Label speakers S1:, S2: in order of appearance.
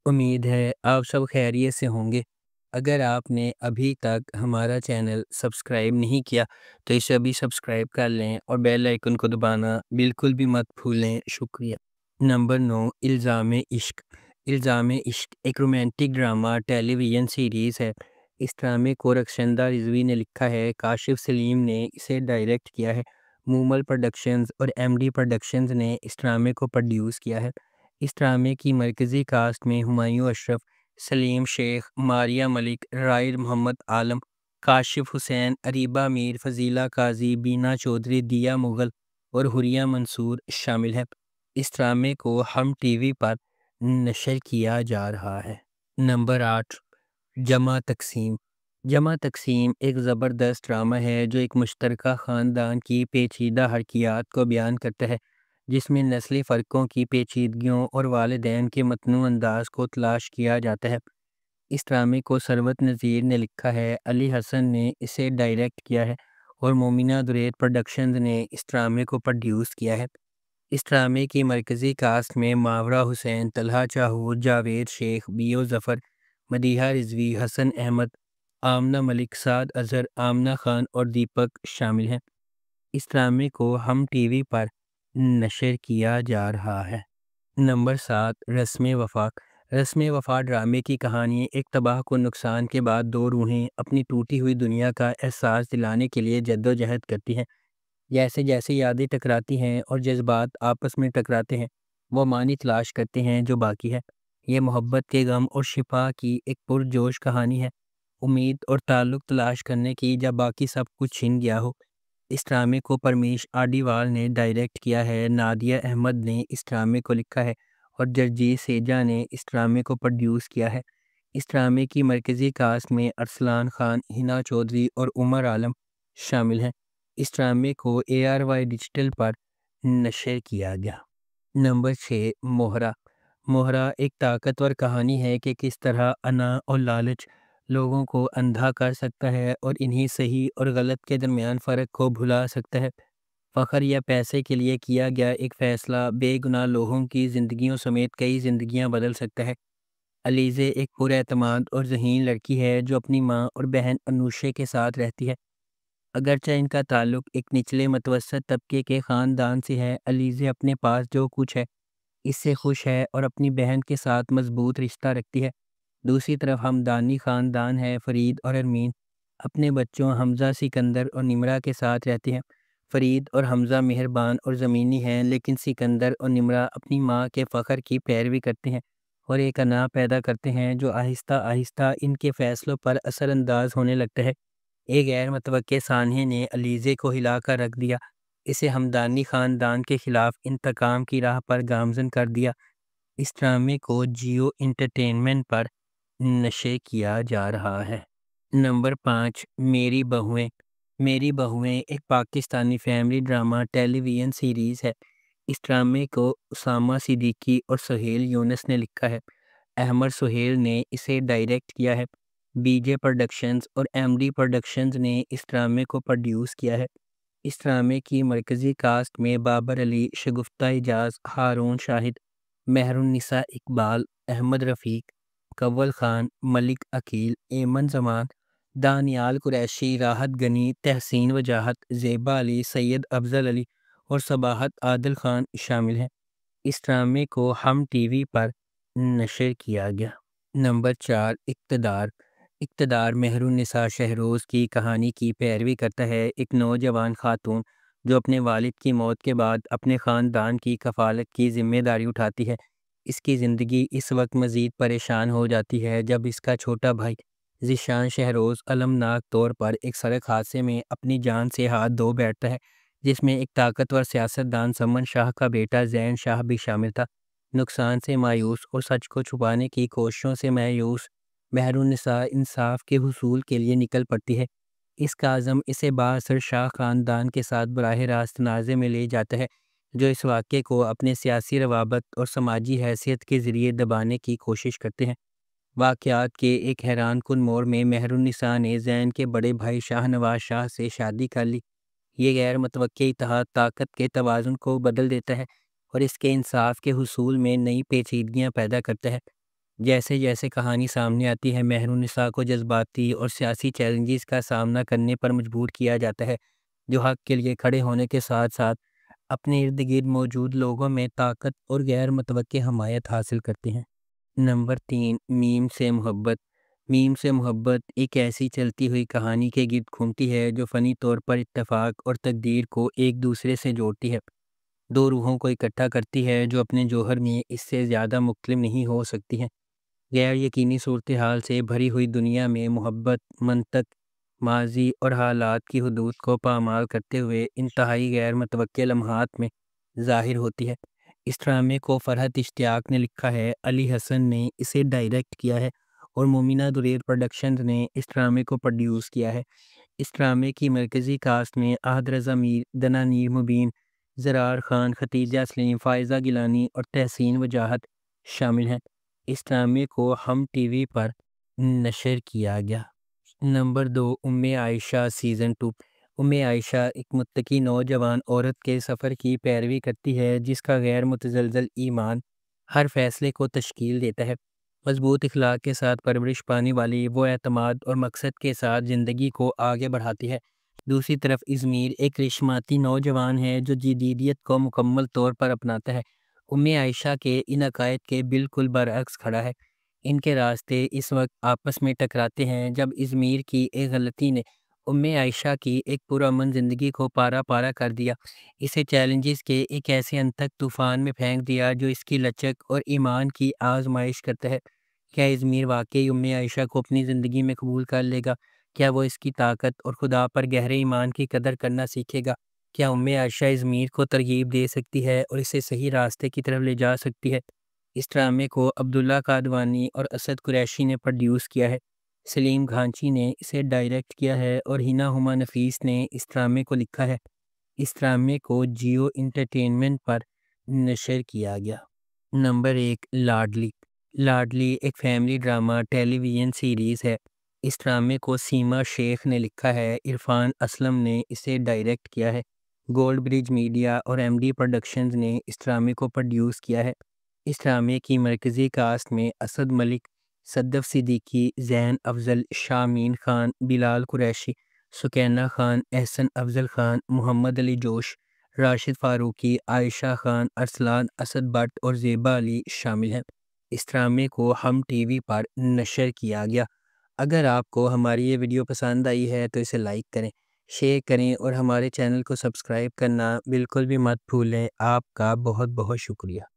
S1: امید ہے آپ سب خیریت سے ہوں گے۔ اگر آپ نے ابھی تک ہمارا چینل سبسکرائب نہیں کیا تو اسے ابھی سبسکرائب کر لیں اور بیل آئیکن کو دبانا بالکل بھی مت بھولیں۔ شکریہ۔ نمبر 9، الزام عشق۔ الزام عشق ایک رومانٹک ڈرامہ ٹیلی ویژن سیریز ہے۔ اس ڈرامے کو رخشندہ رضوی نے لکھا ہے، کاشف سلیم نے اسے ڈائریکٹ کیا ہے، مومل پروڈکشنز اور ایم ڈی پروڈکشنز نے اس ڈرامے کو پروڈیوس کیا ہے۔ اس ڈرامے کی مرکزی کاسٹ میں ہمایوں اشرف، سلیم شیخ، ماریہ ملک، رائل محمد عالم، کاشف حسین، اریبہ میر، فضیلہ قاضی، بینا چودھری، دیا مغل اور حوریہ منصور شامل ہیں۔ اس ڈرامے کو ہم ٹی وی پر نشر کیا جا رہا ہے۔ نمبر 8، جمع تقسیم۔ جمع تقسیم ایک زبردست ڈرامہ ہے جو ایک مشترکہ خاندان کی پیچیدہ حرکیات کو بیان کرتا ہے، جس میں نسلی فرقوں کی پیچیدگیوں اور والدین کے متنوع انداز کو تلاش کیا جاتا ہے۔ اس ڈرامے کو ثروت نذیر نے لکھا ہے، علی حسن نے اسے ڈائریکٹ کیا ہے اور مومنہ درید پروڈکشنز نے اس ڈرامے کو پروڈیوس کیا ہے۔ اس ڈرامے کی مرکزی کاسٹ میں ماورا حسین، طلحہ چاہور، جاوید شیخ، بیو ظفر، مدیحہ رضوی، حسن احمد، آمنہ ملک، سعد اظہر، آمنہ خان اور دیپک شامل ہیں۔ اس ڈرامے کو ہم ٹی وی پر نشر کیا جا رہا ہے۔ نمبر 7، رسم وفا۔ رسم وفا ڈرامے کی کہانی ایک تباہ کن نقصان کے بعد دو روحیں اپنی ٹوٹی ہوئی دنیا کا احساس دلانے کے لیے جدوجہد کرتی ہیں۔ جیسے جیسے یادیں ٹکراتی ہیں اور جذبات آپس میں ٹکراتے ہیں، وہ معنی تلاش کرتے ہیں جو باقی ہے۔ یہ محبت کے غم اور شفا کی ایک پرجوش کہانی ہے، امید اور تعلق تلاش کرنے کی جب باقی سب کچھ چھن گیا ہو۔ اس ڈرامے کو پرمیش آڈیوال نے ڈائریکٹ کیا ہے، نادیہ احمد نے اس ڈرامے کو لکھا ہے اور جگجیت سیجا نے اس ڈرامے کو پروڈیوس کیا ہے۔ اس ڈرامے کی مرکزی کاسٹ میں ارسلان خان، ہنا چودھری اور عمر عالم شامل ہیں۔ اس ڈرامے کو ARY ڈیجیٹل پر نشر کیا گیا۔ نمبر 6، مہرہ۔ مہرہ ایک طاقتور کہانی ہے کہ کس طرح انا اور لالچ لوگوں کو اندھا کر سکتا ہے اور انہی صحیح اور غلط کے درمیان فرق کو بھلا سکتا ہے۔ فخر یا پیسے کے لیے کیا گیا ایک فیصلہ بے گناہ لوگوں کی زندگیوں سمیت کئی زندگیاں بدل سکتا ہے۔ علیزے ایک پر اعتماد اور ذہین لڑکی ہے جو اپنی ماں اور بہن انوشے کے ساتھ رہتی ہے۔ اگرچہ ان کا تعلق ایک نچلے متوسط طبقے کے خاندان سے ہے، علیزے اپنے پاس جو کچھ ہے اس سے خوش ہے اور اپنی بہن کے ساتھ مضبوط رشتہ رکھتی ہے۔ دوسری طرف ہمدانی خاندان ہے، فرید اور ارمین اپنے بچوں حمزہ، سکندر اور نمرہ کے ساتھ رہتے ہیں۔ فرید اور حمزہ مہربان اور زمینی ہیں، لیکن سکندر اور نمرہ اپنی ماں کے فخر کی پیروی کرتے ہیں اور ایک انا پیدا کرتے ہیں جو آہستہ آہستہ ان کے فیصلوں پر اثر انداز ہونے لگتا ہے۔ ایک غیر متوقع سانحے نے علیزے کو ہلا کر رکھ دیا، اسے ہمدانی خاندان کے خلاف انتقام کی راہ پر گامزن کر دیا۔ اس ڈرامے کو جیو انٹرٹینمنٹ پر نشر کیا جا رہا ہے۔ نمبر 5، میری بہویں۔ میری بہویں ایک پاکستانی فیملی ڈرامہ ٹیلی ویژن سیریز ہے۔ اس ڈرامے کو اسامہ صدیقی اور سہیل یونس نے لکھا ہے، احمد سہیل نے اسے ڈائریکٹ کیا ہے۔ BJ پروڈکشنز اور MD پروڈکشنز نے اس ڈرامے کو پروڈیوس کیا ہے۔ اس ڈرامے کی مرکزی کاسٹ میں بابر علی، شگفتہ اعجاز، ہارون شاہد، مہر النساء اقبال، احمد رفیق، کول خان، ملک عقیل، ایمن زمان، دانیال قریشی، راحت غنی، تحسین وجاہت، زیبا علی، سید افضل علی اور صباحت عادل خان شامل ہیں۔ اس ڈرامے کو ہم ٹی وی پر نشر کیا گیا۔ نمبر 4، اقتدار۔ اقتدار مہر النساء شہروز کی کہانی کی پیروی کرتا ہے، ایک نوجوان خاتون جو اپنے والد کی موت کے بعد اپنے خاندان کی کفالت کی ذمہ داری اٹھاتی ہے۔ اس کی زندگی اس وقت مزید پریشان ہو جاتی ہے جب اس کا چھوٹا بھائی ذیشان شہروز المناک طور پر ایک سڑک حادثے میں اپنی جان سے ہاتھ دھو بیٹھتا ہے، جس میں ایک طاقتور سیاستدان سمن شاہ کا بیٹا زین شاہ بھی شامل تھا۔ نقصان سے مایوس اور سچ کو چھپانے کی کوششوں سے مایوس مہر النساء انصاف کے حصول کے لیے نکل پڑتی ہے۔ اس کا عزم اسے بااثر شاہ خاندان کے ساتھ براہ راست تنازع میں لے جاتا ہے، جو اس واقعے کو اپنے سیاسی روابط اور سماجی حیثیت کے ذریعے دبانے کی کوشش کرتے ہیں۔ واقعات کے ایک حیران کن موڑ میں مہر النساء نے زین کے بڑے بھائی شاہ نواز شاہ سے شادی کر لی۔ یہ غیر متوقع اتحاد طاقت کے توازن کو بدل دیتا ہے اور اس کے انصاف کے حصول میں نئی پیچیدگیاں پیدا کرتا ہے۔ جیسے جیسے کہانی سامنے آتی ہے، مہر النساء کو جذباتی اور سیاسی چیلنجز کا سامنا کرنے پر مجبور کیا جاتا ہے، جو حق کے لیے کھڑے ہونے کے ساتھ ساتھ اپنے ارد گرد موجود لوگوں میں طاقت اور غیر متوقع حمایت حاصل کرتے ہیں۔ نمبر 3، میم سے محبت۔ میم سے محبت ایک ایسی چلتی ہوئی کہانی کے گرد گھومتی ہے جو فنی طور پر اتفاق اور تقدیر کو ایک دوسرے سے جوڑتی ہے، دو روحوں کو اکٹھا کرتی ہے جو اپنے جوہر میں اس سے زیادہ مختلف نہیں ہو سکتی ہیں۔ غیر یقینی صورتحال سے بھری ہوئی دنیا میں محبت منطق، ماضی اور حالات کی حدود کو پامال کرتے ہوئے انتہائی غیر متوقع لمحات میں ظاہر ہوتی ہے۔ اس ڈرامے کو فرحت اشتیاق نے لکھا ہے، علی حسن نے اسے ڈائریکٹ کیا ہے اور مومنہ دریر پروڈکشنز نے اس ڈرامے کو پروڈیوس کیا ہے۔ اس ڈرامے کی مرکزی کاسٹ میں احد رضا میر، دنانیر مبین، زرار خان، ختیجہ سلیم، فائزہ گیلانی اور تحسین وجاہت شامل ہیں۔ اس ڈرامے کو ہم ٹی وی پر نشر کیا گیا۔ نمبر 2، ام عائشہ سیزن 2۔ ام عائشہ ایک متقی نوجوان عورت کے سفر کی پیروی کرتی ہے جس کا غیر متزلزل ایمان ہر فیصلے کو تشکیل دیتا ہے۔ مضبوط اخلاق کے ساتھ پرورش پانے والی وہ اعتماد اور مقصد کے ساتھ زندگی کو آگے بڑھاتی ہے۔ دوسری طرف ازمیر ایک کرشماتی نوجوان ہے جو جدیدیت کو مکمل طور پر اپناتا ہے۔ ام عائشہ کے ان عقائد کے بالکل برعکس کھڑا ہے۔ ان کے راستے اس وقت آپس میں ٹکراتے ہیں جب ازمیر کی ایک غلطی نے ام عائشہ کی ایک پرامن زندگی کو پارا پارا کر دیا، اسے چیلنجز کے ایک ایسے انتھک طوفان میں پھینک دیا جو اس کی لچک اور ایمان کی آزمائش کرتا ہے۔ کیا ازمیر واقعی ام عائشہ کو اپنی زندگی میں قبول کر لے گا؟ کیا وہ اس کی طاقت اور خدا پر گہرے ایمان کی قدر کرنا سیکھے گا؟ کیا ام عائشہ ازمیر کو ترغیب دے سکتی ہے اور اسے صحیح راستے کی طرف لے جا سکتی ہے؟ اس ڈرامے کو عبداللہ قادوانی اور اسد قریشی نے پروڈیوس کیا ہے، سلیم گھانچی نے اسے ڈائریکٹ کیا ہے اور ہنا ہما نفیس نے اس ڈرامے کو لکھا ہے۔ اس ڈرامے کو جیو انٹرٹینمنٹ پر نشر کیا گیا۔ نمبر 1، لاڈلی۔ لاڈلی ایک فیملی ڈرامہ ٹیلی ویژن سیریز ہے۔ اس ڈرامے کو سیما شیخ نے لکھا ہے، عرفان اسلم نے اسے ڈائریکٹ کیا ہے، گولڈ برج میڈیا اور ایم ڈی پروڈکشنز نے اس ڈرامے کو پروڈیوس کیا ہے۔ اس ڈرامے کی مرکزی کاسٹ میں اسد ملک، صدف صدیقی، زین افضل، شامین خان، بلال قریشی، سکینہ خان، احسن افضل خان، محمد علی جوش، راشد فاروقی، عائشہ خان، ارسلان اسد بٹ اور زیبا علی شامل ہیں۔ اس ڈرامے کو ہم ٹی وی پر نشر کیا گیا۔ اگر آپ کو ہماری یہ ویڈیو پسند آئی ہے تو اسے لائک کریں، شیئر کریں اور ہمارے چینل کو سبسکرائب کرنا بالکل بھی مت بھولیں۔ آپ کا بہت بہت شکریہ۔